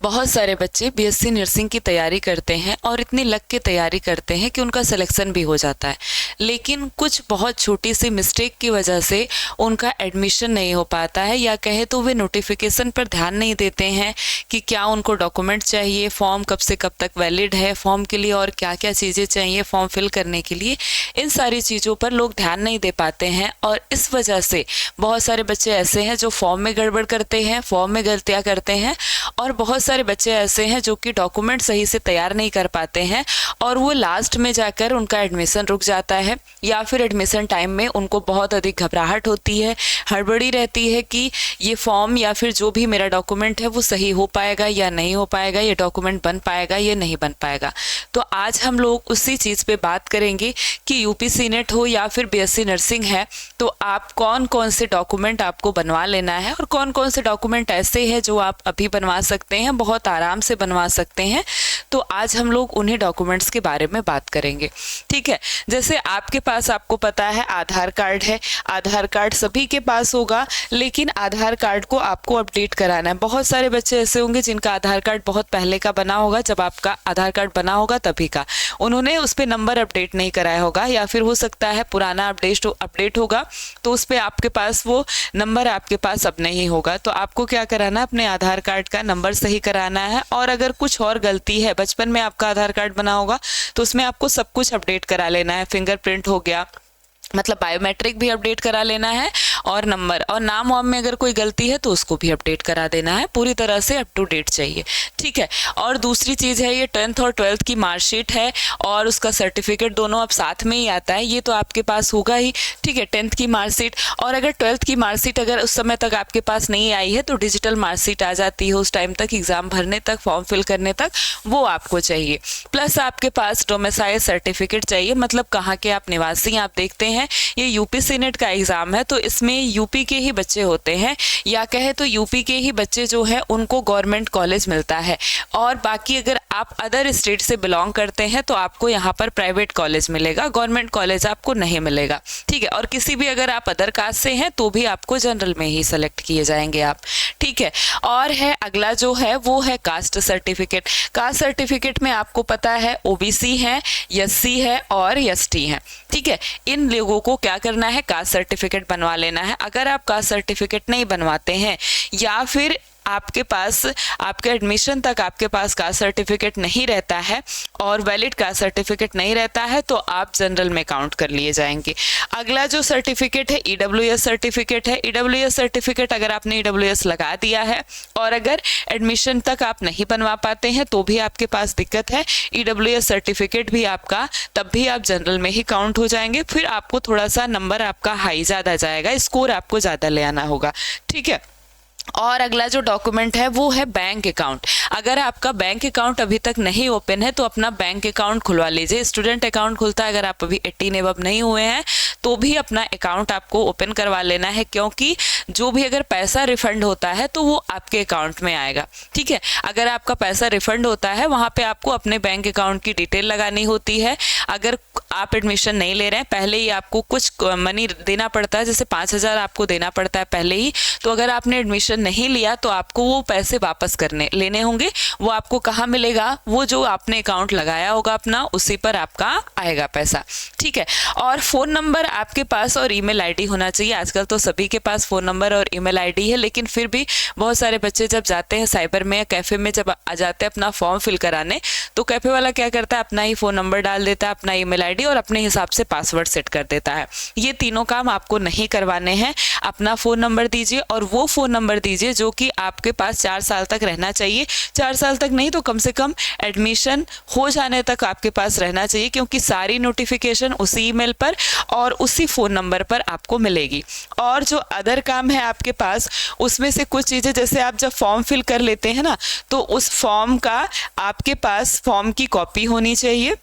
बहुत सारे बच्चे बीएससी नर्सिंग की तैयारी करते हैं और इतनी लग के तैयारी करते हैं कि उनका सिलेक्शन भी हो जाता है, लेकिन कुछ बहुत छोटी सी मिस्टेक की वजह से उनका एडमिशन नहीं हो पाता है, या कहे तो वे नोटिफिकेशन पर ध्यान नहीं देते हैं कि क्या उनको डॉक्यूमेंट चाहिए, फॉर्म कब से कब तक वैलिड है, फॉर्म के लिए और क्या क्या चीज़ें चाहिए फॉर्म फिल करने के लिए। इन सारी चीज़ों पर लोग ध्यान नहीं दे पाते हैं और इस वजह से बहुत सारे बच्चे ऐसे हैं जो फॉर्म में गड़बड़ करते हैं, फॉर्म में गलतियाँ करते हैं, और बहुत सारे बच्चे ऐसे हैं जो कि डॉक्यूमेंट सही से तैयार नहीं कर पाते हैं और वो लास्ट में जाकर उनका एडमिशन रुक जाता है, या फिर एडमिशन टाइम में उनको बहुत अधिक घबराहट होती है, हड़बड़ी रहती है कि ये फॉर्म या फिर जो भी मेरा डॉक्यूमेंट है वो सही हो पाएगा या नहीं हो पाएगा, ये डॉक्यूमेंट बन पाएगा या नहीं बन पाएगा। तो आज हम लोग उसी चीज़ पे बात करेंगे कि यूपीसी नेट हो या फिर बीएससी नर्सिंग है तो आप कौन कौन से डॉक्यूमेंट आपको बनवा लेना है और कौन कौन से डॉक्यूमेंट ऐसे हैं जो आप अभी बनवा सकते हैं, बहुत आराम से बनवा सकते हैं। तो आज हम लोग उन्हीं डॉक्यूमेंट्स के बारे में बात करेंगे। ठीक है, जैसे आपके पास, आपको पता है आधार कार्ड है, आधार कार्ड सभी के पास होगा, लेकिन आधार कार्ड को आपको अपडेट कराना है। बहुत सारे बच्चे ऐसे होंगे जिनका आधार कार्ड बहुत पहले का बना होगा, जब आपका आधार कार्ड बना होगा तभी का, उन्होंने उस पर नंबर अपडेट नहीं कराया होगा, या फिर हो सकता है पुराना अपडेट होगा तो उस पर आपके पास वो नंबर आपके पास अब नहीं होगा। तो आपको क्या कराना है, अपने आधार कार्ड का नंबर सही कराना है। और अगर कुछ और गलती है, बचपन में आपका आधार कार्ड बना होगा तो उसमें आपको सब कुछ अपडेट करा लेना है, फिंगरप्रिंट हो गया, मतलब बायोमेट्रिक भी अपडेट करा लेना है, और नंबर और नाम वाम में अगर कोई गलती है तो उसको भी अपडेट करा देना है, पूरी तरह से अप टू डेट चाहिए। ठीक है, और दूसरी चीज़ है ये 10th और 12th की मार्कशीट है और उसका सर्टिफिकेट, दोनों अब साथ में ही आता है, ये तो आपके पास होगा ही। ठीक है, 10th की मार्कशीट, और अगर 12th की मार्कशीट अगर उस समय तक आपके पास नहीं आई है तो डिजिटल मार्कशीट आ जाती है उस टाइम तक, एग्ज़ाम भरने तक, फॉर्म फिल करने तक, वो आपको चाहिए। प्लस आपके पास डोमिसाइल सर्टिफिकेट चाहिए, मतलब कहाँ के आप निवासी। आप देखते हैं ये यूपीसी नेट का एग्ज़ाम है तो इसमें यूपी के ही बच्चे होते हैं, या कहे तो यूपी के ही बच्चे जो है उनको गवर्नमेंट कॉलेज मिलता है, और बाकी अगर आप अदर स्टेट से बिलोंग करते हैं तो आपको यहाँ पर प्राइवेट कॉलेज मिलेगा, गवर्नमेंट कॉलेज आपको नहीं मिलेगा। ठीक है, और किसी भी अगर आप अदर कास्ट से हैं तो भी आपको जनरल में ही सेलेक्ट किए जाएंगे आप। ठीक है, और है अगला जो है वो है कास्ट सर्टिफिकेट। कास्ट सर्टिफिकेट में आपको पता है ओबीसी है, एससी है और एसटी है। ठीक है, इन लोगों को क्या करना है, कास्ट सर्टिफिकेट बनवा लेना है। अगर आप कास्ट सर्टिफिकेट नहीं बनवाते हैं या फिर आपके पास आपके एडमिशन तक आपके पास कास्ट सर्टिफिकेट नहीं रहता है और वैलिड कास्ट सर्टिफिकेट नहीं रहता है तो आप जनरल में काउंट कर लिए जाएंगे। अगला जो सर्टिफिकेट है ईडब्ल्यूएस सर्टिफिकेट है। ईडब्ल्यूएस सर्टिफिकेट अगर आपने ईडब्ल्यूएस लगा दिया है और अगर एडमिशन तक आप नहीं बनवा पाते हैं तो भी आपके पास दिक्कत है, ईडब्ल्यूएस सर्टिफिकेट भी आपका तब भी आप जनरल में ही काउंट हो जाएंगे। फिर आपको थोड़ा सा नंबर आपका हाई ज़्यादा जाएगा, स्कोर आपको ज़्यादा ले आना होगा। ठीक है, और अगला जो डॉक्यूमेंट है वो है बैंक अकाउंट। अगर आपका बैंक अकाउंट अभी तक नहीं ओपन है तो अपना बैंक अकाउंट खुलवा लीजिए। स्टूडेंट अकाउंट खुलता है अगर आप अभी 18 एबव नहीं हुए हैं तो भी अपना अकाउंट आपको ओपन करवा लेना है, क्योंकि जो भी अगर पैसा रिफंड होता है तो वो आपके अकाउंट में आएगा। ठीक है, अगर आपका पैसा रिफंड होता है वहाँ पे आपको अपने बैंक अकाउंट की डिटेल लगानी होती है। अगर आप एडमिशन नहीं ले रहे हैं, पहले ही आपको कुछ मनी देना पड़ता है, जैसे 5,000 आपको देना पड़ता है पहले ही, तो अगर आपने एडमिशन नहीं लिया तो आपको वो पैसे वापस लेने होंगे। वो आपको कहाँ मिलेगा, वो जो आपने अकाउंट लगाया होगा अपना उसी पर आपका आएगा पैसा। ठीक है, और फ़ोन नंबर आपके पास और ईमेल आईडी होना चाहिए। आजकल तो सभी के पास फ़ोन नंबर और ईमेल आईडी है, लेकिन फिर भी बहुत सारे बच्चे जब जाते हैं साइबर में या कैफ़े में, जब आ जाते हैं अपना फॉर्म फिल कराने, तो कैफ़े वाला क्या करता है, अपना ही फ़ोन नंबर डाल देता है, अपना ईमेल आईडी और अपने हिसाब से पासवर्ड सेट कर देता है। ये तीनों काम आपको नहीं करवाने हैं। अपना फ़ोन नंबर दीजिए और वो फ़ोन नंबर दीजिए जो कि आपके पास 4 साल तक रहना चाहिए। 4 साल तक नहीं तो कम से कम एडमिशन हो जाने तक आपके पास रहना चाहिए, क्योंकि सारी नोटिफिकेशन उसी ईमेल पर और उसी फ़ोन नंबर पर आपको मिलेगी। और जो अदर काम है आपके पास, उसमें से कुछ चीज़ें, जैसे आप जब फॉर्म फिल कर लेते हैं ना, तो उस फॉर्म का आपके पास फॉर्म की कॉपी होनी चाहिए।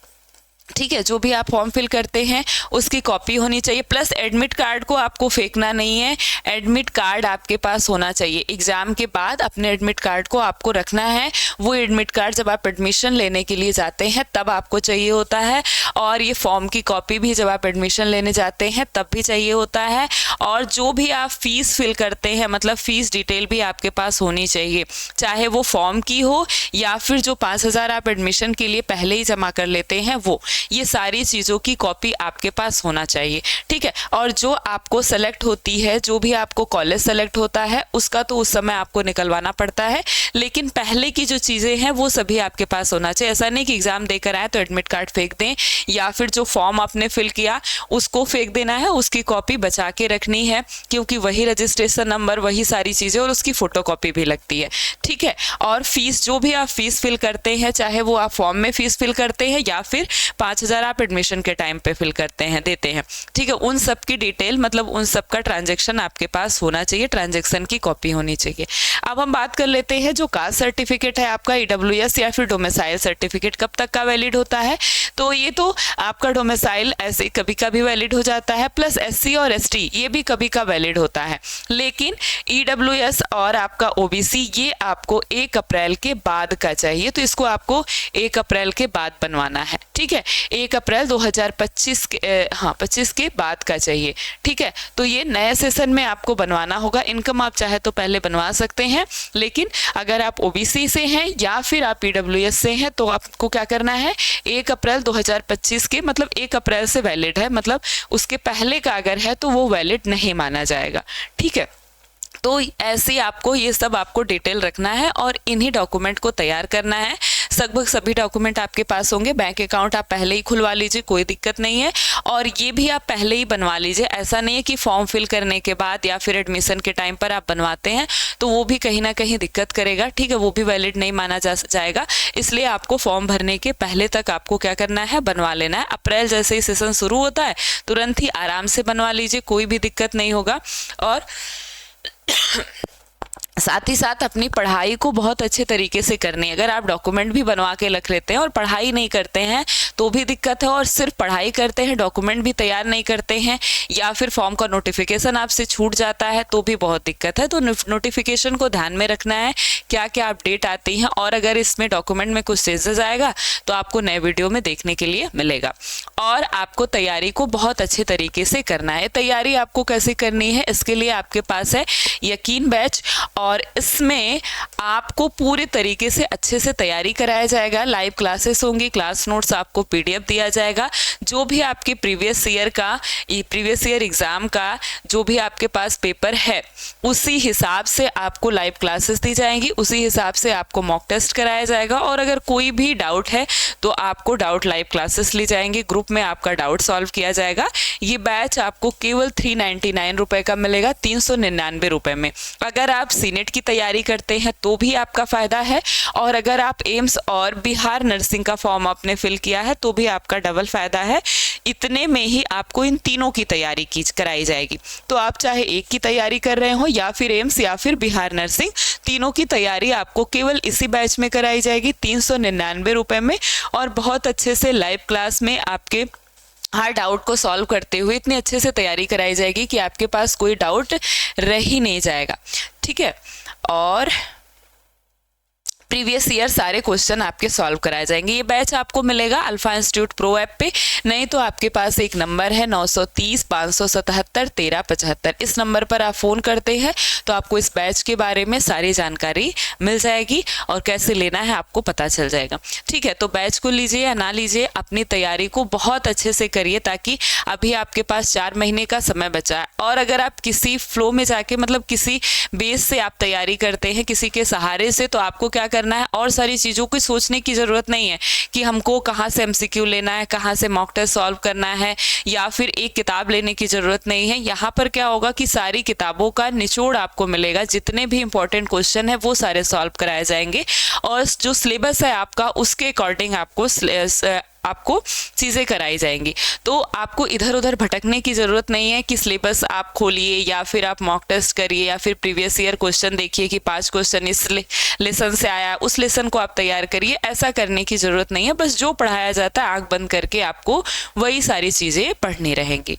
ठीक है, जो भी आप फॉर्म फिल करते हैं उसकी कॉपी होनी चाहिए, प्लस एडमिट कार्ड को आपको फेंकना नहीं है, एडमिट कार्ड आपके पास होना चाहिए। एग्ज़ाम के बाद अपने एडमिट कार्ड को आपको रखना है, वो एडमिट कार्ड जब आप एडमिशन लेने के लिए जाते हैं तब आपको चाहिए होता है, और ये फॉर्म की कॉपी भी जब आप एडमिशन लेने जाते हैं तब भी चाहिए होता है। और जो भी आप फीस फिल करते हैं, मतलब फ़ीस डिटेल भी आपके पास होनी चाहिए, चाहे वो फॉर्म की हो या फिर जो 5,000 आप एडमिशन के लिए पहले ही जमा कर लेते हैं वो, ये सारी चीज़ों की कॉपी आपके पास होना चाहिए। ठीक है, और जो आपको सेलेक्ट होती है, जो भी आपको कॉलेज सेलेक्ट होता है उसका तो उस समय आपको निकलवाना पड़ता है, लेकिन पहले की जो चीज़ें हैं वो सभी आपके पास होना चाहिए। ऐसा नहीं कि एग्ज़ाम देकर आए तो एडमिट कार्ड फेंक दें, या फिर जो फॉर्म आपने फिल किया उसको फेंक देना है, उसकी कॉपी बचा के रखनी है, क्योंकि वही रजिस्ट्रेशन नंबर, वही सारी चीज़ें, और उसकी फ़ोटोकॉपी भी लगती है। ठीक है, और फीस, जो भी आप फीस फिल करते हैं, चाहे वो आप फॉर्म में फीस फिल करते हैं या फिर 5,000 आप एडमिशन के टाइम पे फिल करते हैं, देते हैं, ठीक है, उन सब की डिटेल, मतलब उन सब का ट्रांजैक्शन आपके पास होना चाहिए, ट्रांजैक्शन की कॉपी होनी चाहिए। अब हम बात कर लेते हैं जो कास्ट सर्टिफिकेट है आपका, ईडब्ल्यूएस या फिर डोमिसाइल सर्टिफिकेट कब तक का वैलिड होता है। तो ये तो आपका डोमिसाइल ऐसे कभी कभी वैलिड हो जाता है, प्लस एससी और एसटी ये भी कभी का वैलिड होता है, लेकिन ईडब्ल्यूएस और आपका ओबीसी ये आपको 1 अप्रैल के बाद का चाहिए, तो इसको आपको 1 अप्रैल के बाद बनवाना है। ठीक है, 1 अप्रैल 2025 के 25 के बाद का चाहिए। ठीक है, तो ये नए सेशन में आपको बनवाना होगा। इनकम आप चाहे तो पहले बनवा सकते हैं, लेकिन अगर आप ओबीसी से हैं या फिर आप ईडब्ल्यूएस से हैं तो आपको क्या करना है, 1 अप्रैल 2025 के, मतलब 1 अप्रैल से वैलिड है, मतलब उसके पहले का अगर है तो वो वैलिड नहीं माना जाएगा। ठीक है, तो ऐसे आपको ये सब आपको डिटेल रखना है और इन्हीं डॉक्यूमेंट को तैयार करना है। लगभग सभी डॉक्यूमेंट आपके पास होंगे। बैंक अकाउंट आप पहले ही खुलवा लीजिए, कोई दिक्कत नहीं है, और ये भी आप पहले ही बनवा लीजिए। ऐसा नहीं है कि फॉर्म फिल करने के बाद या फिर एडमिशन के टाइम पर आप बनवाते हैं तो वो भी कहीं ना कहीं दिक्कत करेगा। ठीक है, वो भी वैलिड नहीं माना जाएगा, इसलिए आपको फॉर्म भरने के पहले तक आपको क्या करना है, बनवा लेना है। अप्रैल जैसे ही सेशन शुरू होता है तुरंत ही आराम से बनवा लीजिए, कोई भी दिक्कत नहीं होगा। और साथ ही साथ अपनी पढ़ाई को बहुत अच्छे तरीके से करनी है। अगर आप डॉक्यूमेंट भी बनवा के रख लेते हैं और पढ़ाई नहीं करते हैं तो भी दिक्कत है, और सिर्फ पढ़ाई करते हैं डॉक्यूमेंट भी तैयार नहीं करते हैं, या फिर फॉर्म का नोटिफिकेशन आपसे छूट जाता है तो भी बहुत दिक्कत है। तो नोटिफिकेशन को ध्यान में रखना है, क्या क्या अपडेट आती हैं, और अगर इसमें डॉक्यूमेंट में कुछ चेंजेस आएगा तो आपको नए वीडियो में देखने के लिए मिलेगा। और आपको तैयारी को बहुत अच्छे तरीके से करना है। तैयारी आपको कैसे करनी है, इसके लिए आपके पास है यकीन बैच, और इसमें आपको पूरे तरीके से अच्छे से तैयारी कराया जाएगा। लाइव क्लासेस होंगी, क्लास नोट्स आपको पीडीएफ दिया जाएगा। जो भी आपके प्रीवियस ईयर एग्जाम का जो भी आपके पास पेपर है उसी हिसाब से आपको लाइव क्लासेस दी जाएंगी, उसी हिसाब से आपको मॉक टेस्ट कराया जाएगा। और अगर कोई भी डाउट है तो आपको डाउट लाइव क्लासेस ली जाएंगी, ग्रुप में आपका डाउट सॉल्व किया जाएगा। ये बैच आपको केवल 399 रुपए का मिलेगा, 399 रुपए में। अगर आप सीनेट की तैयारी करते हैं तो भी आपका फायदा है, और अगर आप एम्स और बिहार नर्सिंग का फॉर्म आपने फिल किया है तो भी आपका डबल फायदा है। इतने में ही आपको इन तीनों की तैयारी कराई जाएगी। तो आप चाहे एक की तैयारी कर रहे हो या फिर एम्स या फिर बिहार नर्सिंग, तीनों की तैयारी आपको केवल इसी बैच में कराई जाएगी 399 रुपए में। और बहुत अच्छे से लाइव क्लास में आपके हर डाउट को सॉल्व करते हुए इतने अच्छे से तैयारी कराई जाएगी कि आपके पास कोई डाउट रह ही नहीं जाएगा। ठीक है, और प्रीवियस ईयर सारे क्वेश्चन आपके सॉल्व कराए जाएंगे। ये बैच आपको मिलेगा अल्फा इंस्टीट्यूट प्रो ऐप पे, नहीं तो आपके पास एक नंबर है 930 577 1375। इस नंबर पर आप फ़ोन करते हैं तो आपको इस बैच के बारे में सारी जानकारी मिल जाएगी और कैसे लेना है आपको पता चल जाएगा। ठीक है, तो बैच को लीजिए या ना लीजिए, अपनी तैयारी को बहुत अच्छे से करिए, ताकि अभी आपके पास 4 महीने का समय बचा है। और अगर आप किसी फ्लो में जाके, मतलब किसी बेस से आप तैयारी करते हैं, किसी के सहारे से, तो आपको क्या करना है, और सारी चीज़ों की सोचने की ज़रूरत नहीं है कि हमको कहाँ से एमसीक्यू लेना है, कहाँ से मॉक टेस्ट सॉल्व करना है, या फिर एक किताब लेने की ज़रूरत नहीं है। यहाँ पर क्या होगा कि सारी किताबों का निचोड़ आपको मिलेगा, जितने भी इंपॉर्टेंट क्वेश्चन है वो सारे सॉल्व कराए जाएंगे, और जो सिलेबस है आपका उसके अकॉर्डिंग आपको आपको चीज़ें कराई जाएंगी। तो आपको इधर उधर भटकने की ज़रूरत नहीं है कि सिलेबस आप खोलिए या फिर आप मॉक टेस्ट करिए या फिर प्रीवियस ईयर क्वेश्चन देखिए कि 5 क्वेश्चन इस लेसन से आया, उस लेसन को आप तैयार करिए। ऐसा करने की ज़रूरत नहीं है। बस जो पढ़ाया जाता है आंख बंद करके आपको वही सारी चीज़ें पढ़नी रहेंगी।